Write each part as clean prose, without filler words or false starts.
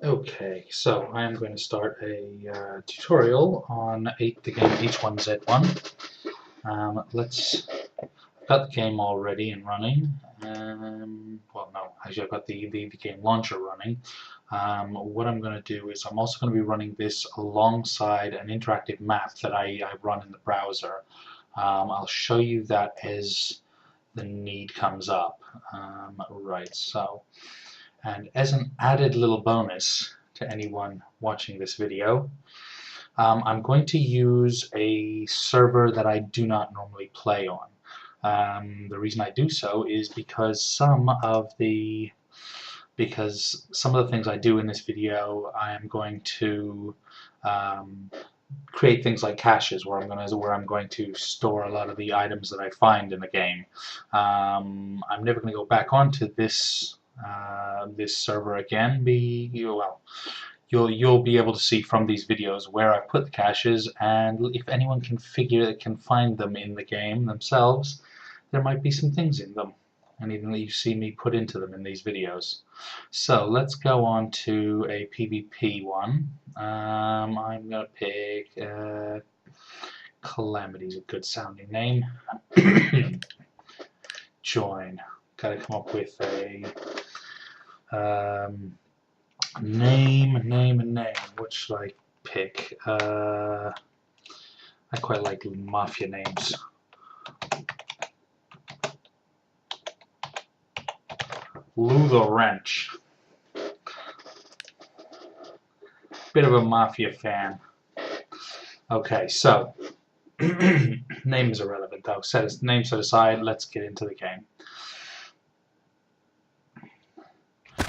Okay, so I am going to start a tutorial on the game H1Z1. Let's got the game already and running. Well, no, actually I've got the game launcher running. What I'm going to do is I'm also going to be running this alongside an interactive map that I run in the browser. I'll show you that as the need comes up. Right, so. And as an added little bonus to anyone watching this video, I'm going to use a server that I do not normally play on. The reason I do so is because some of the things I do in this video, I am going to create things like caches where I'm going to store a lot of the items that I find in the game. I'm never going to go back onto this server again. You'll be able to see from these videos where I put the caches, and if anyone can find them in the game themselves, there might be some things in them, and even you see me put into them in these videos. So let's go on to a PvP one. I'm gonna pick Calamity's a good sounding name. Join. Gotta come up with a name. What should I pick? I quite like mafia names. Lou the Wrench. Bit of a mafia fan. Okay, so name is irrelevant though. Name set aside. Let's get into the game.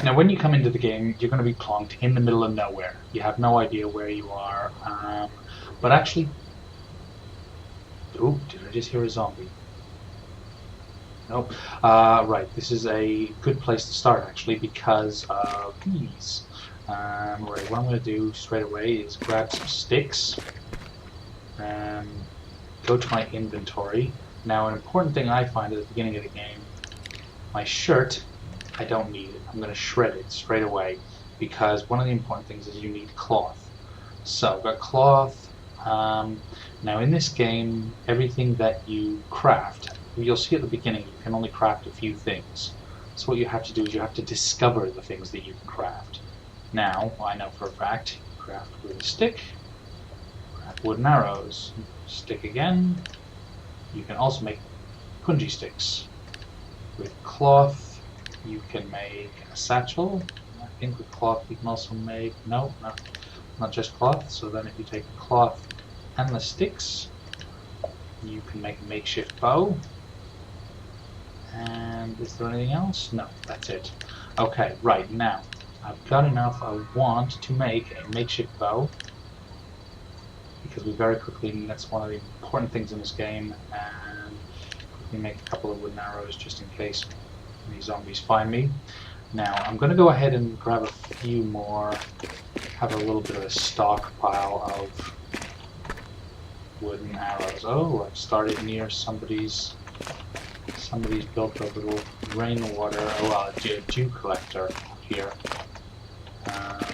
Now, when you come into the game, you're going to be plonked in the middle of nowhere. You have no idea where you are. But actually... Ooh, did I just hear a zombie? Nope. Right, this is a good place to start, actually, because of these. Right, what I'm going to do straight away is grab some sticks. Go to my inventory. Now, an important thing I find at the beginning of the game, my shirt, I don't need it. I'm going to shred it straight away because one of the important things is you need cloth. So I've got cloth. Now in this game, everything that you craft, you'll see at the beginning you can only craft a few things. So what you have to do is you have to discover the things that you can craft. Now, I know for a fact, craft with a stick, craft wooden arrows, stick again. You can also make punji sticks. With cloth, you can make a satchel. I think with cloth you can also make... No, not just cloth. So then if you take the cloth and the sticks, you can make a makeshift bow. And is there anything else? No, that's it. Okay, right, now I've got enough. I want to make a makeshift bow because we very quickly, that's one of the important things in this game, and quickly make a couple of wooden arrows just in case any zombies find me. Now I'm going to go ahead and grab a few more, have a little bit of a stockpile of wooden arrows. Oh, I've started near somebody's built a little rainwater, dew collector here. I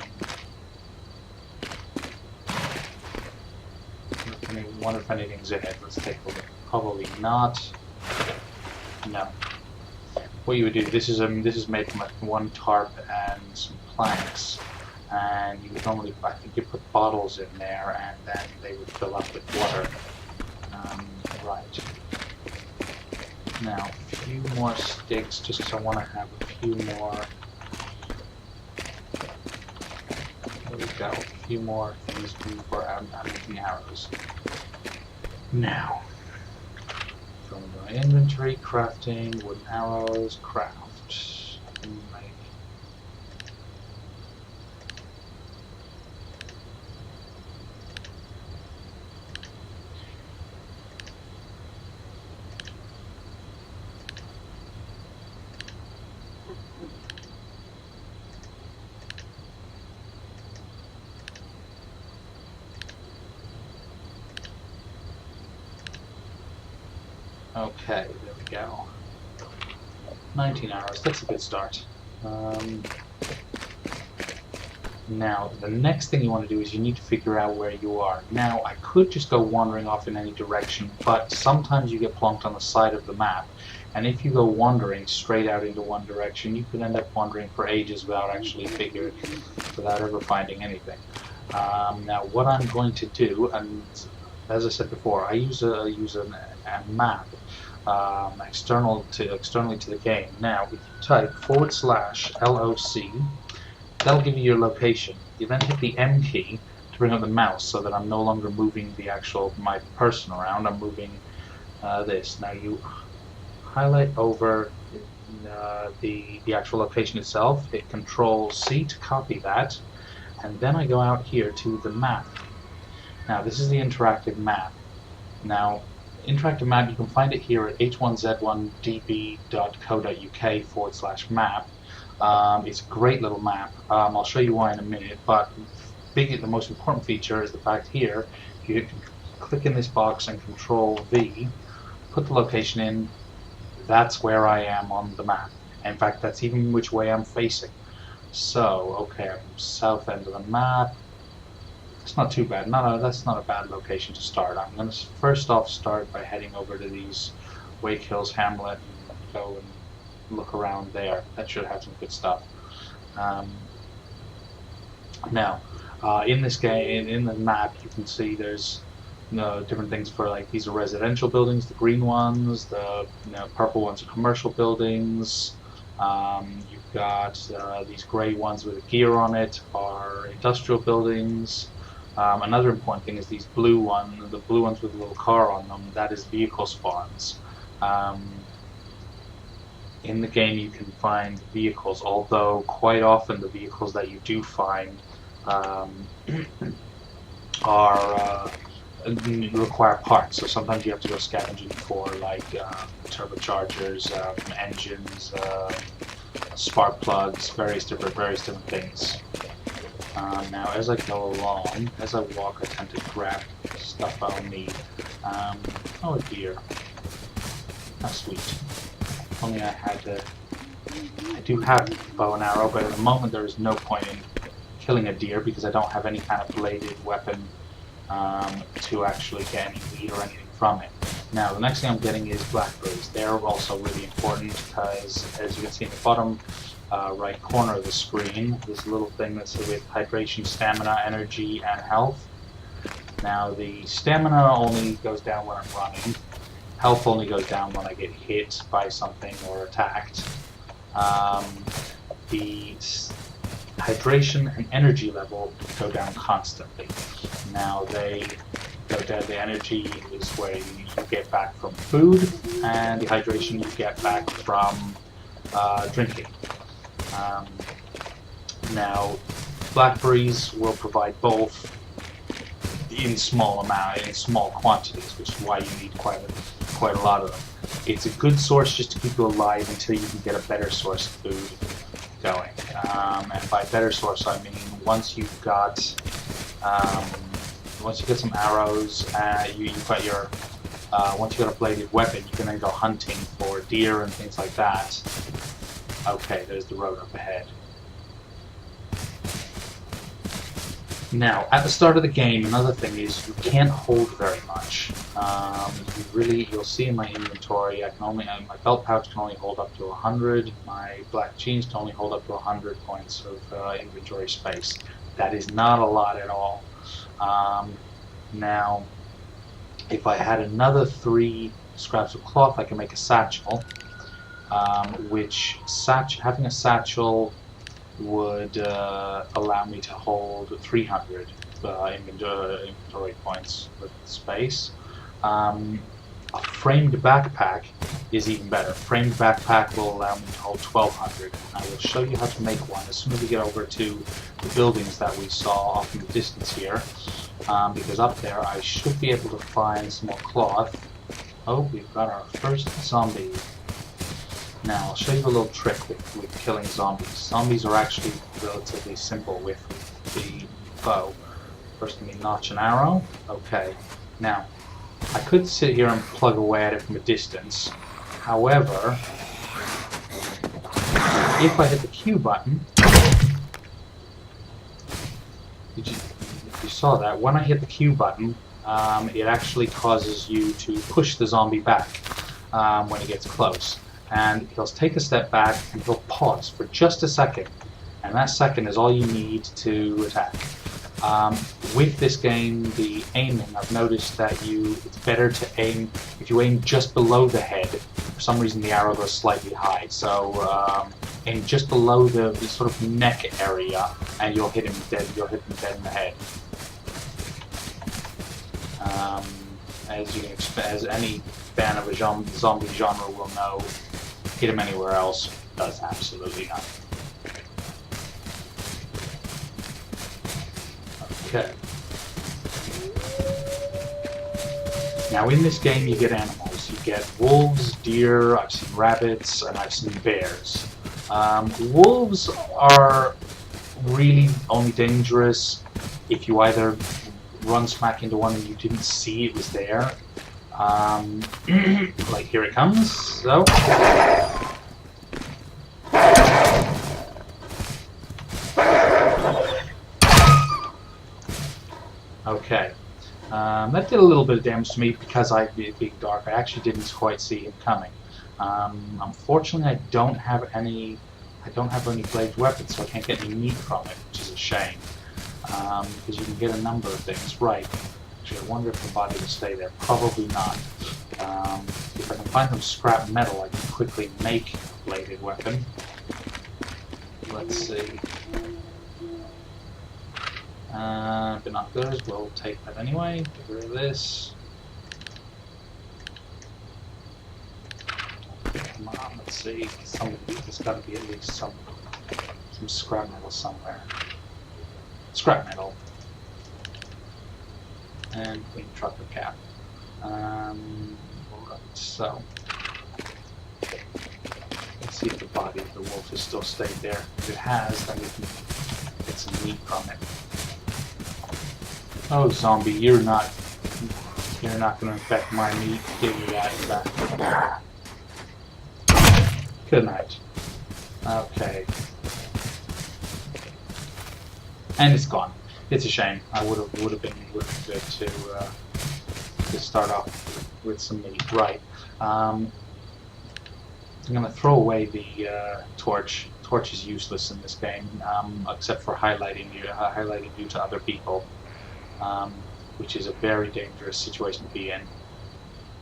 wonder if anything's in it. Let's take a look. Probably not. No. What you would do, this is made from one tarp and some planks, and you would normally, I think you put bottles in there and then they would fill up with water. Right. Now, a few more sticks, just because I want to have a few more. There we go. A few more things before I'm making arrows. Now, from my inventory, crafting, wooden arrows, craft. Okay, there we go. 19 hours, that's a good start. Now, the next thing you want to do is you need to figure out where you are. Now, I could just go wandering off in any direction, but sometimes you get plonked on the side of the map. And if you go wandering straight out into one direction, you could end up wandering for ages without ever finding anything. Now, what I'm going to do, and as I said before, I use a map externally to the game. Now, if you type /LOC, that'll give you your location. You then hit the M key to bring up the mouse so that I'm no longer moving my person around. I'm moving this. Now you highlight over the actual location itself. Hit Control-C to copy that, and then I go out here to the map. Now this is the interactive map. Now, interactive map, you can find it here at h1z1db.co.uk/map. It's a great little map. I'll show you why in a minute, but the most important feature is the fact here, you can click in this box and Control-V, put the location in, that's where I am on the map. In fact, that's even which way I'm facing. So, okay, I'm south end of the map. It's not too bad. That's not a bad location to start. I'm going to first off start by heading over to these Wake Hills Hamlet and go and look around there. That should have some good stuff. Now, in this game, in the map, you can see there's different things for, like, these are residential buildings, the green ones, the purple ones are commercial buildings. You've got these gray ones with a gear on it are industrial buildings. Another important thing is these the blue ones with a little car on them, that is vehicle spawns. In the game you can find vehicles, although quite often the vehicles that you do find require parts, so sometimes you have to go scavenging for, like, turbochargers, engines, spark plugs, various different things. Now, as I go along, as I walk, I tend to grab stuff I'll need. Oh, a deer. How sweet. Only I do have bow and arrow, but at the moment there is no point in killing a deer because I don't have any kind of bladed weapon to actually get any meat or anything from it. Now, the next thing I'm getting is blackberries. They're also really important because, as you can see in the bottom right corner of the screen, this little thing that's with hydration, stamina, energy, and health. Now, the stamina only goes down when I'm running. Health only goes down when I get hit by something or attacked. The hydration and energy level go down constantly. Now, they go down. The energy is where you get back from food, and the hydration you get back from drinking. Now, blackberries will provide both in small quantities, which is why you need quite a lot of them. It's a good source just to keep you alive until you can get a better source of food going. And by better source, I mean once you've got some arrows, once you've got a bladed weapon, you can then go hunting for deer and things like that. Okay, there's the road up ahead. Now, at the start of the game, another thing is you can't hold very much. You'll see in my inventory, my belt pouch can only hold up to 100. My black jeans can only hold up to 100 points of inventory space. That is not a lot at all. Now, if I had another 3 scraps of cloth, I can make a satchel. Having a satchel would allow me to hold 300 inventory points with space. A framed backpack is even better. Framed backpack will allow me to hold 1200. I will show you how to make one as soon as we get over to the buildings that we saw off in the distance here, because up there I should be able to find some more cloth. Oh, we've got our first zombie. Now, I'll show you a little trick with killing zombies. Zombies are actually relatively simple with the bow. First, let me notch an arrow. Okay. Now, I could sit here and plug away at it from a distance. However, if I hit the Q button, If you saw that, when I hit the Q button, it actually causes you to push the zombie back when he gets close. And he'll take a step back and he'll pause for just a second. And that second is all you need to attack. With this game, the aiming, I've noticed that it's better to aim, if you aim just below the head, for some reason the arrow goes slightly high, so aim just below the sort of neck area and you'll hit him dead in the head. As you can expect, as any fan of a zombie genre will know, hit him anywhere else does absolutely nothing. Okay. Now in this game you get animals. You get wolves, deer, I've seen rabbits, and I've seen bears. Wolves are really only dangerous if you either run smack into one and you didn't see it was there. Like here it comes, so. Okay, that did a little bit of damage to me because being dark. I actually didn't quite see him coming. Unfortunately, I don't have any blade weapons, so I can't get any meat from it, which is a shame. Because you can get a number of things. Right. Actually, I wonder if the body will stay there. Probably not. If I can find some scrap metal, I can quickly make a bladed weapon. Let's see. Binoculars, we'll take that anyway. Get rid of this. Come on, let's see. There's got to be at least some scrap metal somewhere. Scrap metal. And clean trucker cap. Right, so let's see if the body of the wolf has still stayed there. If it has, then we can get some meat from it. Oh, zombie, you're not going to infect my meat. Give me that back. Good night. Okay. And it's gone. It's a shame. I would have been good to start off with some meat. Right. I'm going to throw away the torch. Torch is useless in this game, except for highlighting you to other people. Which is a very dangerous situation to be in.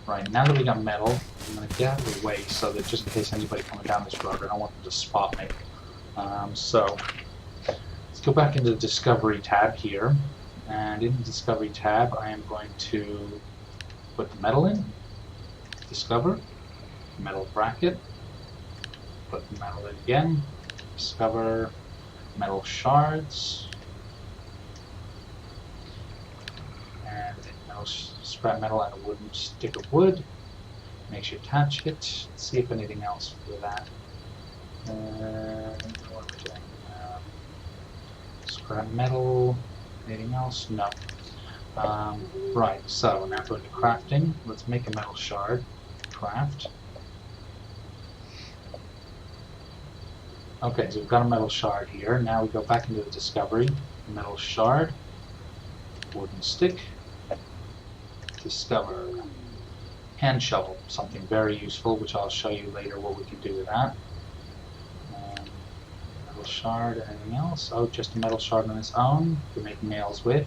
Right, now that we got metal, I'm going to get out of the way so that just in case anybody coming down this road, I don't want them to spot me. So, let's go back into the Discovery tab here. And in the Discovery tab, I am going to put the metal in, discover, metal bracket, put the metal in again, discover, metal shards, and scrap metal and a wooden stick of wood. Make sure you attach it. Let's see if anything else for that. Scrap metal. Anything else? No. Right. So now going to crafting. Let's make a metal shard. Craft. Okay, so we've got a metal shard here. Now we go back into the discovery. Metal shard. Wooden stick. Discover hand shovel, something very useful, which I'll show you later what we can do with that. Metal shard, anything else? Oh, just a metal shard on its own. We make nails with.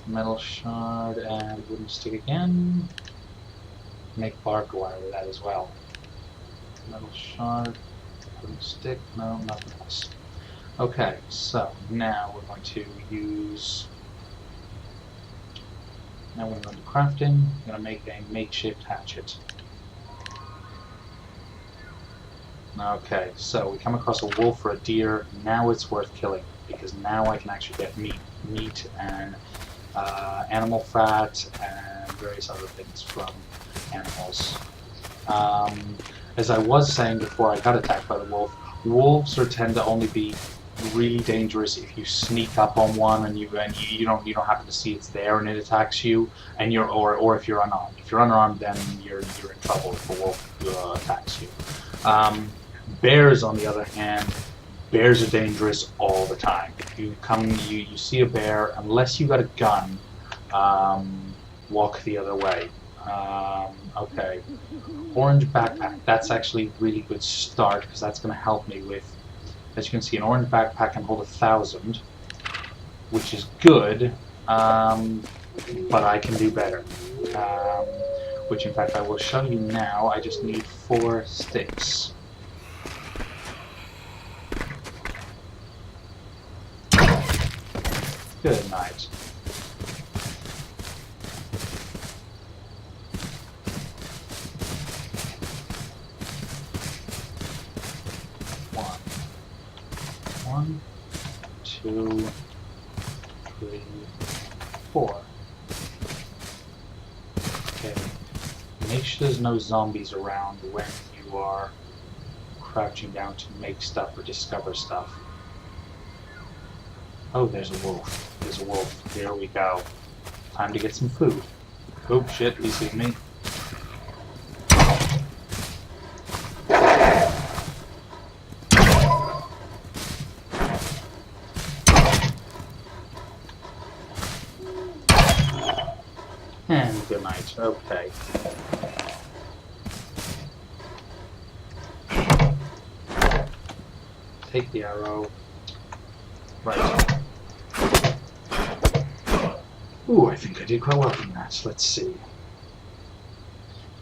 Metal shard and wooden stick again. Make barbed wire with that as well. Metal shard, wooden stick, no, nothing else. Okay, so now we're going to use. Now we're going to crafting. I'm going to make a makeshift hatchet. Okay, so we come across a wolf or a deer. Now it's worth killing because now I can actually get meat and animal fat and various other things from animals. As I was saying before I got attacked by the wolf, wolves tend to only be really dangerous if you sneak up on one and you don't happen to see it's there and it attacks you, and or if you're unarmed. If you're unarmed, then you're in trouble if a wolf attacks you. Bears, on the other hand, bears are dangerous all the time. You come, you see a bear. Unless you got a gun, walk the other way. Okay. Orange backpack. That's actually a really good start because that's going to help me with. As you can see, an orange backpack can hold 1,000, which is good, but I can do better. Which, in fact, I will show you now. I just need 4 sticks. Good night. One, 2, 3, 4. Okay. Make sure there's no zombies around when you are crouching down to make stuff or discover stuff. Oh, there's a wolf. There's a wolf. There we go. Time to get some food. Oh shit, he sees me. And good night. Okay. Take the arrow. Right. Ooh, I think I did quite well from that. Let's see.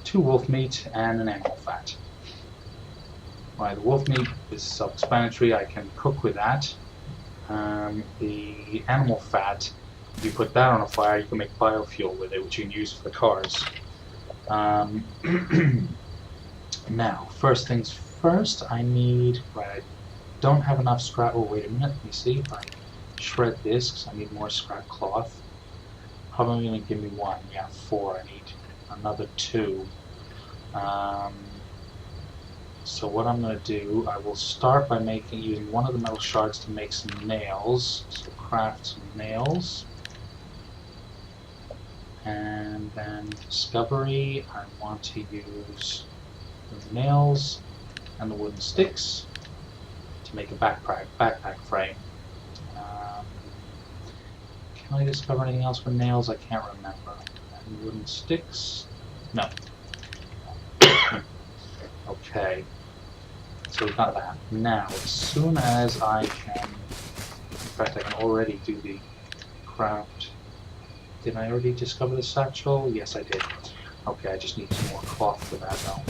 2 wolf meat and an animal fat. Right, the wolf meat is self-explanatory. I can cook with that. The animal fat, if you put that on a fire, you can make biofuel with it, which you can use for the cars. Now, first things first, I need, right, I don't have enough scrap. Oh, wait a minute, let me see if I shred this, because I need more scrap cloth. Probably going to give me 1. Yeah, 4. I need another 2. So what I'm going to do, I will start by using one of the metal shards to make some nails. So craft some nails. And then discovery, I want to use the nails and the wooden sticks to make a backpack frame. Can I discover anything else with nails? I can't remember. And wooden sticks? No. Okay. So we've got that. Now, as soon as I can... In fact, I can already do the craft. Did I already discover the satchel? Yes, I did. Okay, I just need some more cloth for that, though.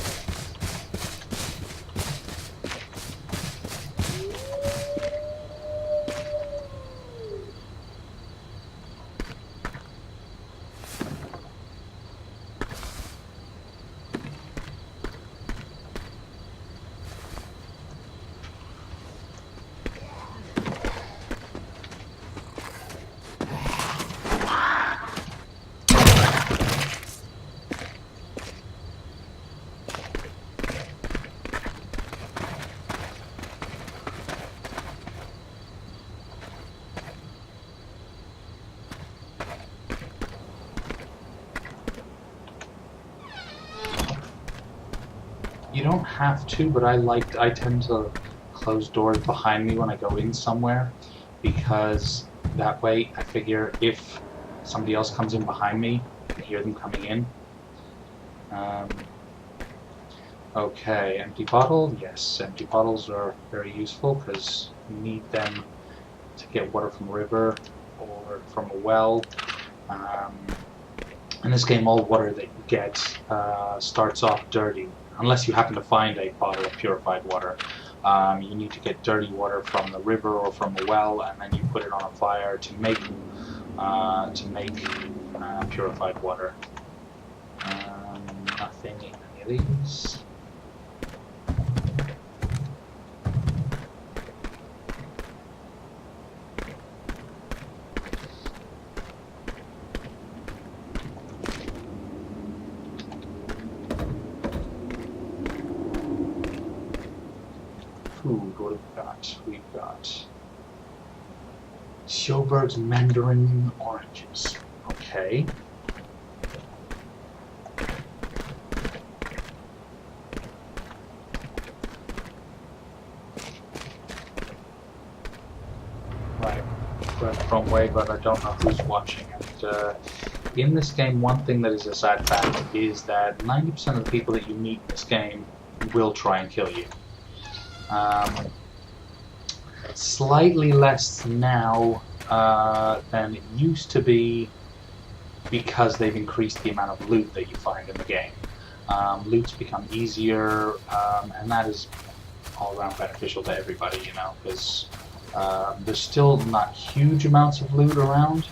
You don't have to, but I tend to close doors behind me when I go in somewhere, because that way I figure if somebody else comes in behind me, I can hear them coming in. Okay, empty bottle. Yes, empty bottles are very useful because you need them to get water from a river or from a well. In this game, all water that you get starts off dirty. Unless you happen to find a bottle of purified water. You need to get dirty water from the river or from a well, and then you put it on a fire to make purified water. Nothing in any of these. Food, what have we got? We've got Sjoberg's mandarin oranges. Okay. Right. going the wrong way, but I don't know who's watching. And in this game, one thing that is a sad fact is that 90% of the people that you meet in this game will try and kill you. Slightly less now than it used to be, because they've increased the amount of loot that you find in the game. Loot's become easier, and that is all around beneficial to everybody, you know, because there's still not huge amounts of loot around,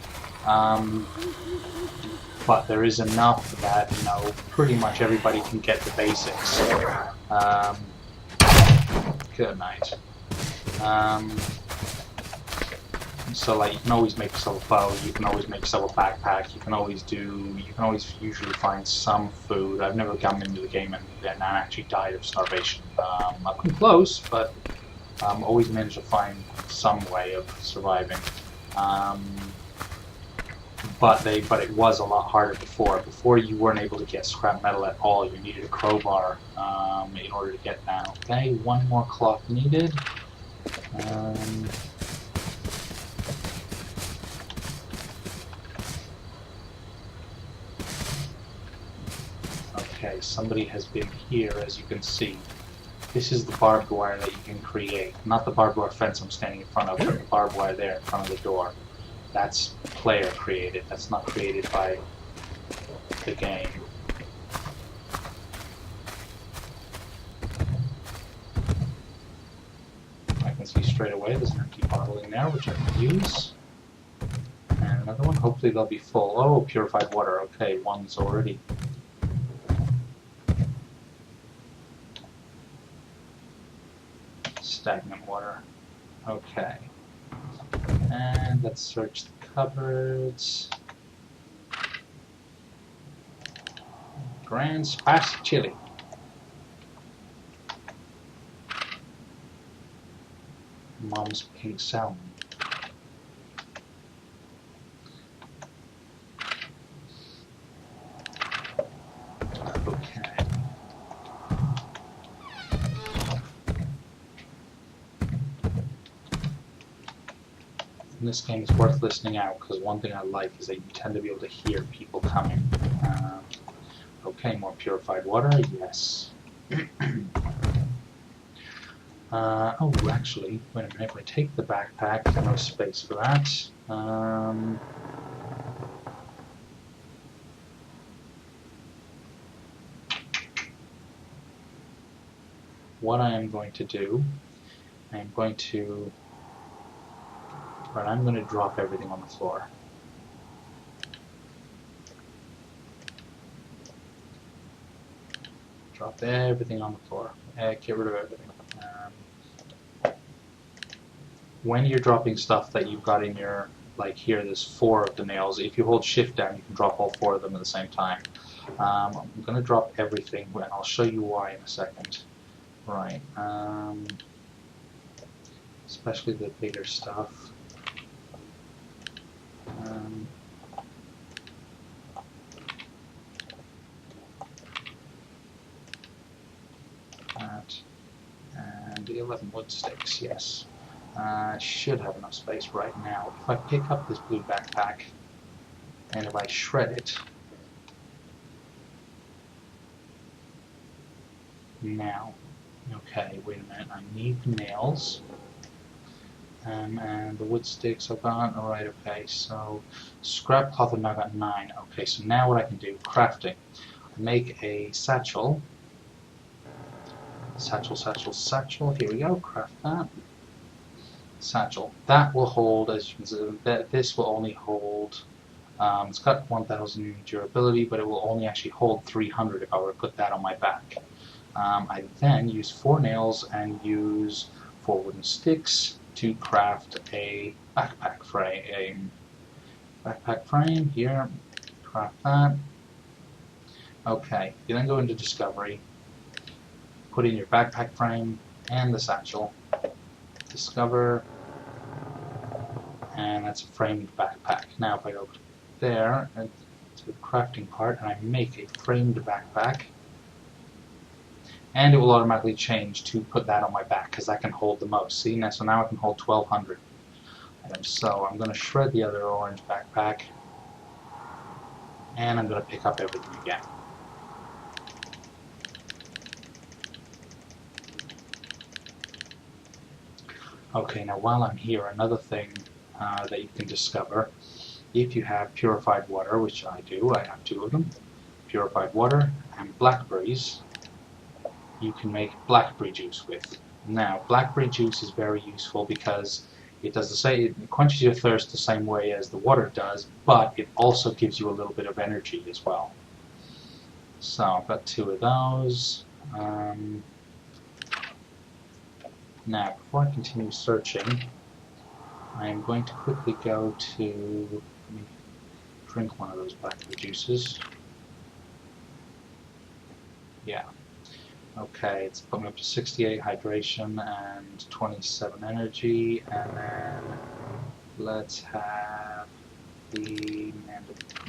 but there is enough that, you know, pretty much everybody can get the basics. Good night. So, like, you can always make yourself a bow, you can always make yourself a backpack, you can always usually find some food. I've never come into the game and actually died of starvation. I've come close, but always managed to find some way of surviving. But it was a lot harder before. Before, you weren't able to get scrap metal at all. You needed a crowbar in order to get that. Okay, one more clock needed. Okay, somebody has been here, as you can see. This is the barbed wire that you can create. Not the barbed wire fence I'm standing in front of, but the barbed wire there in front of the door. That's player created. That's not created by the game. I can see straight away there's an empty bottle in there, which I can use. And another one. Hopefully they'll be full. Oh, purified water. Okay, one's already. Stagnant water. Okay. And let's search the cupboards. Grand spicy chili. Mom's pink salmon. Okay. This game is worth listening out, because one thing I like is that you tend to be able to hear people coming. Okay, more purified water, yes. Oh, actually, wait a minute, if I take the backpack, there's no space for that. What I am going to do, I'm going to drop everything on the floor. Drop everything on the floor. Get rid of everything. When you're dropping stuff that you've got in your, like here, there's 4 of the nails. If you hold shift down, you can drop all 4 of them at the same time. I'm going to drop everything, and I'll show you why in a second. Right. Especially the bigger stuff. That and the 11 wood sticks, yes. Should have enough space right now. If I pick up this blue backpack and if I shred it, now, okay, wait a minute, I need the nails. And the wood sticks I've got, alright, okay, so scrap cloth I've now got 9. Okay, so now what I can do, crafting. Make a satchel. Satchel, here we go, craft that. Satchel. That will hold, as you can see, this will only hold, it's got 1000 durability, but it will only actually hold 300 if I were to put that on my back. I then use 4 nails and use 4 wooden sticks to craft a backpack frame. Backpack frame here, craft that. Okay, you then go into discovery, put in your backpack frame and the satchel, discover, and that's a framed backpack. Now if I go there to the crafting part and I make a framed backpack, and it will automatically change to put that on my back because that can hold the most. See, so now I can hold 1200. items. So I'm going to shred the other orange backpack, and I'm going to pick up everything again. Okay, now while I'm here, another thing that you can discover, if you have purified water, which I do, I have 2 of them, purified water and blackberries, you can make blackberry juice with. Now, blackberry juice is very useful because it does the same, it quenches your thirst the same way as the water does, but it also gives you a little bit of energy as well. So I've got 2 of those. Now, before I continue searching, I am going to quickly go to, let me drink one of those blackberry juices. Yeah. Okay, it's put me up to 68 hydration and 27 energy, and then let's have the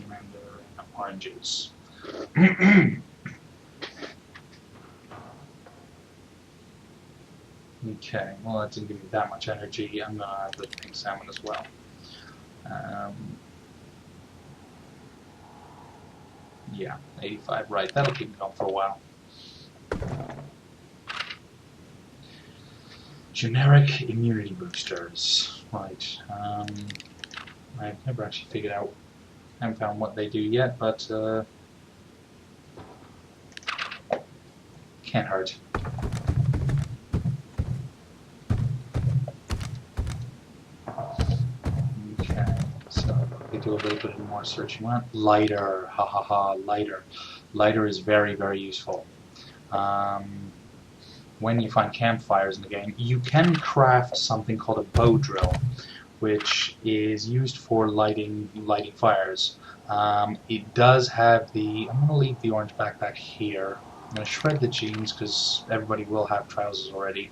mandarin orange juice. Okay, well that didn't give me that much energy. I'm going to have the pink salmon as well. Yeah, 85, right, that'll keep me going for a while. Generic immunity boosters. Right, I've never actually figured out, I haven't found what they do yet, but can't hurt. Do a little bit more searching around. Lighter, ha ha ha, lighter. Lighter is very, very useful. When you find campfires in the game, you can craft something called a bow drill, which is used for lighting fires. It does have the, I'm going to leave the orange backpack here. I'm going to shred the jeans because everybody will have trousers already.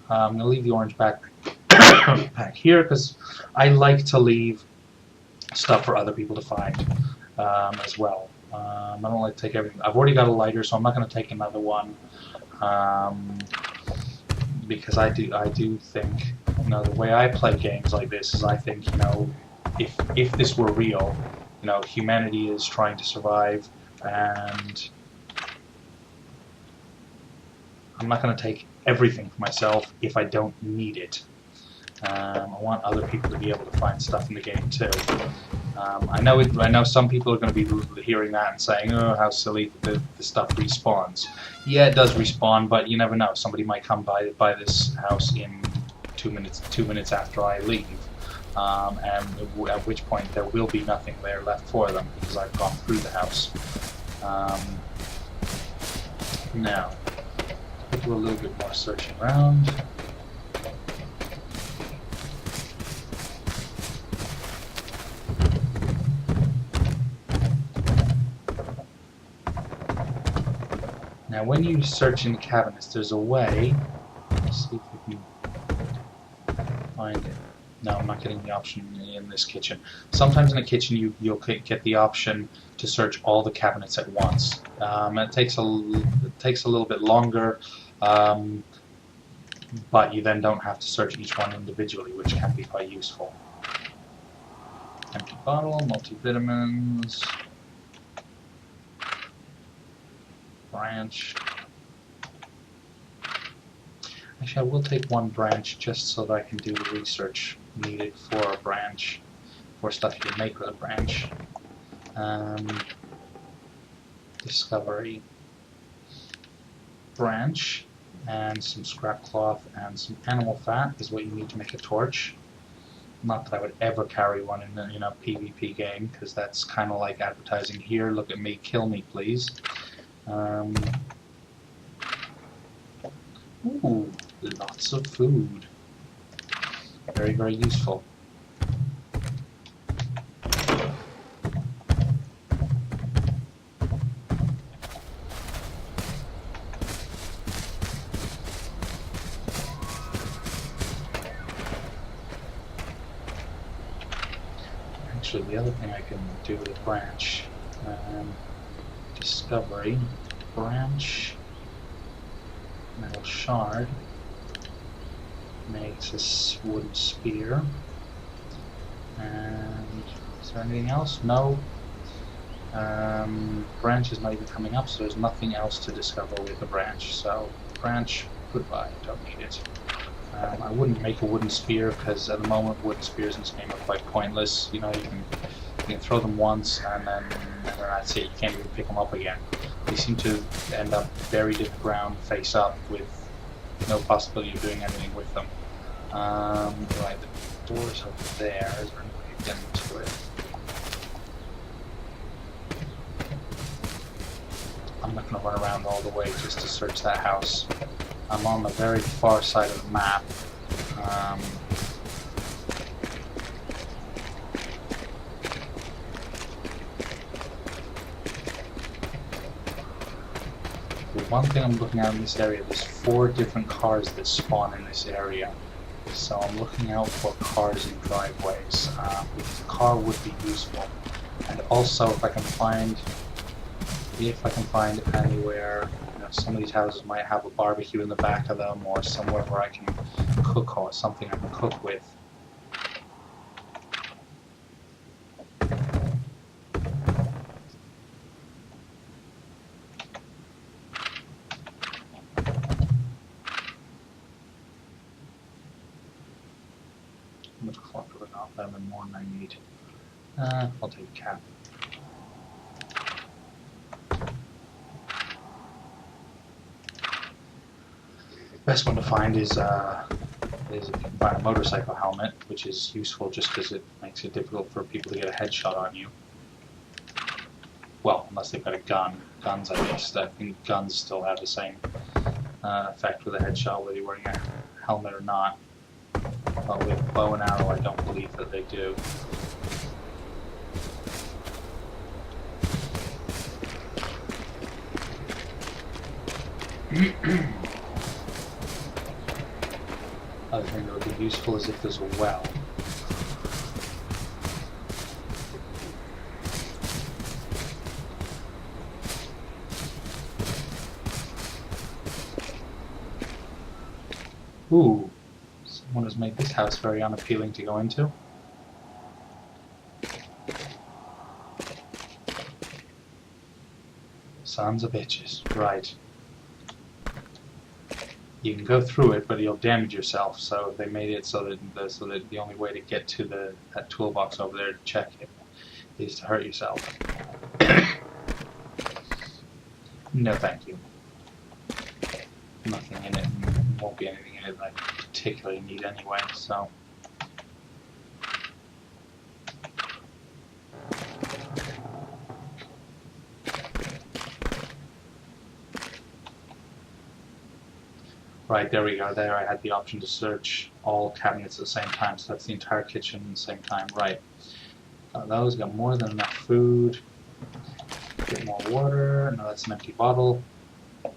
I'm going to leave the orange backpack here because I like to leave stuff for other people to find as well. I don't like to take everything. I've already got a lighter, so I'm not going to take another one because I do think, you know, the way I play games like this is I think, you know, if this were real, you know, humanity is trying to survive, and I'm not going to take everything for myself if I don't need it. I want other people to be able to find stuff in the game too. I know some people are going to be hearing that and saying, "Oh, how silly! The stuff respawns." Yeah, it does respawn, but you never know. Somebody might come by this house in 2 minutes. 2 minutes after I leave, and at which point there will be nothing there left for them because I've gone through the house. Now, we'll do a little bit more searching around. Now, when you search in the cabinets, there's a way. Let's see if we can find it. No, I'm not getting the option in this kitchen. Sometimes in a kitchen, you'll get the option to search all the cabinets at once. It takes a little bit longer, but you then don't have to search each one individually, which can be quite useful. Empty bottle, multivitamins. Branch. Actually, I will take one branch just so that I can do the research needed for a branch, for stuff you can make with a branch. Discovery. Branch and some scrap cloth and some animal fat is what you need to make a torch. Not that I would ever carry one in a PvP game, because that's kind of like advertising, here, look at me, kill me please. Ooh, lots of food. Very, very useful. Actually, the other thing I can do with a branch, discovery, branch, metal shard, makes a wooden spear. And is there anything else? No. Branch is not even coming up, so there's nothing else to discover with the branch. So, branch, goodbye, don't need it. I wouldn't make a wooden spear, because at the moment wooden spears in this game are quite pointless. You know, you can throw them once, and then that's it. You can't even pick them up again. They seem to end up buried in the ground, face up, with no possibility of doing anything with them. Right, the door's over there. Is there any way to get into it? I'm not going to run around all the way just to search that house. I'm on the very far side of the map. The one thing I'm looking at in this area, there's 4 different cars that spawn in this area. So I'm looking out for cars in driveways, because a car would be useful. And also if I can find anywhere, you know, some of these houses might have a barbecue in the back of them, or somewhere where I can cook, or something I can cook with. How much clock do I got? 11 more than I need. I'll take a cap. Best one to find is if you can find a motorcycle helmet, which is useful just because it makes it difficult for people to get a headshot on you. Well, unless they've got a gun. Guns, I think guns still have the same effect with a headshot, whether you're wearing a helmet or not. But with bow and arrow, I don't believe that they do. Other thing that would be useful is if there's a well. Ooh, someone has made this house very unappealing to go into. Sons of bitches, right. You can go through it, but you'll damage yourself. So they made it so that the only way to get to that toolbox over there to check it is to hurt yourself. No, thank you. Nothing in it. Won't be anything in it that I particularly need anyway. So. Right, there we go. There I had the option to search all cabinets at the same time, so that's the entire kitchen at the same time. Right. Those got more than enough food. Get more water. No, that's an empty bottle. Now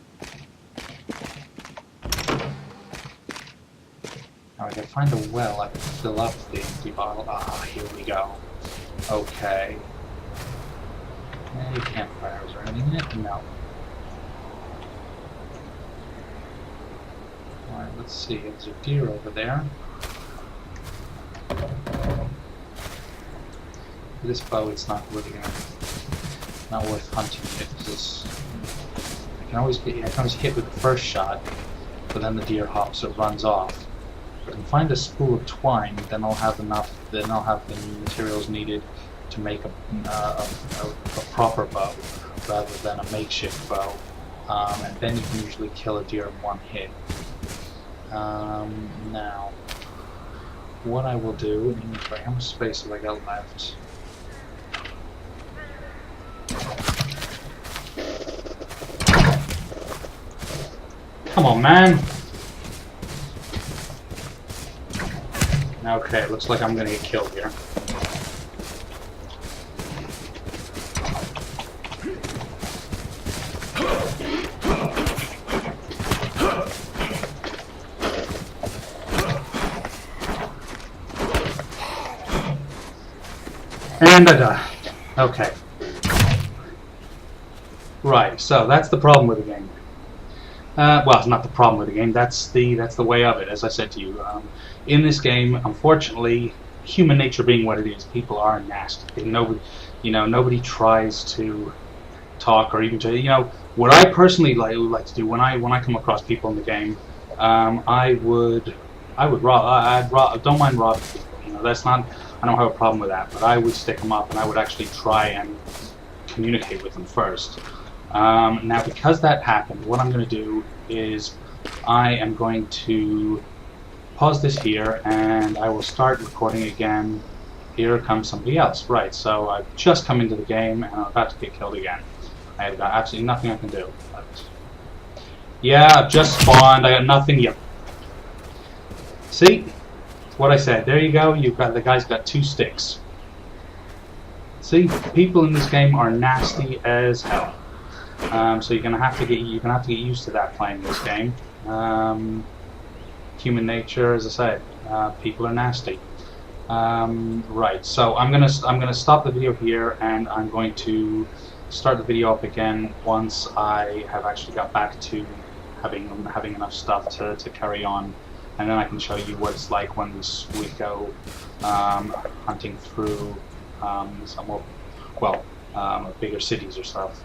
I gotta find a well I can fill up the empty bottle. Ah, here we go. Okay. Any campfires or anything in it? No. Alright, let's see. There's a deer over there. With this bow, it's not really not worth hunting it, because I can always hit with the first shot, but then the deer hops or runs off. If I can find a spool of twine, then I'll have enough. Then I'll have the materials needed to make a proper bow, rather than a makeshift bow. And then you can usually kill a deer in one hit. Now, what I will do in inventory, how much space have I got left? Come on, man! Okay, looks like I'm gonna get killed here. And I die. Okay. Right, so that's the problem with the game. Well, it's not the problem with the game, that's the way of it, as I said to you. In this game, unfortunately, human nature being what it is, people are nasty. Nobody, nobody tries to talk or even to, what I personally like to do when I come across people in the game, I don't mind robbing people. That's not, I don't have a problem with that, but I would stick them up and I would actually try and communicate with them first. Now, because that happened, what I'm going to do is I am going to pause this here and I will start recording again. Here comes somebody else. Right, so I've just come into the game and I'm about to get killed again. I have got absolutely nothing I can do. But yeah, I've just spawned. I got nothing. Yep. See? What I said. There you go. The guy's got 2 sticks. See, people in this game are nasty as hell. So you're gonna have to get used to that playing this game. Human nature, as I said, people are nasty. Right. So I'm gonna stop the video here, and I'm going to start the video up again once I have actually got back to having enough stuff to carry on, and then I can show you what it's like when we go hunting through some more, bigger cities or stuff.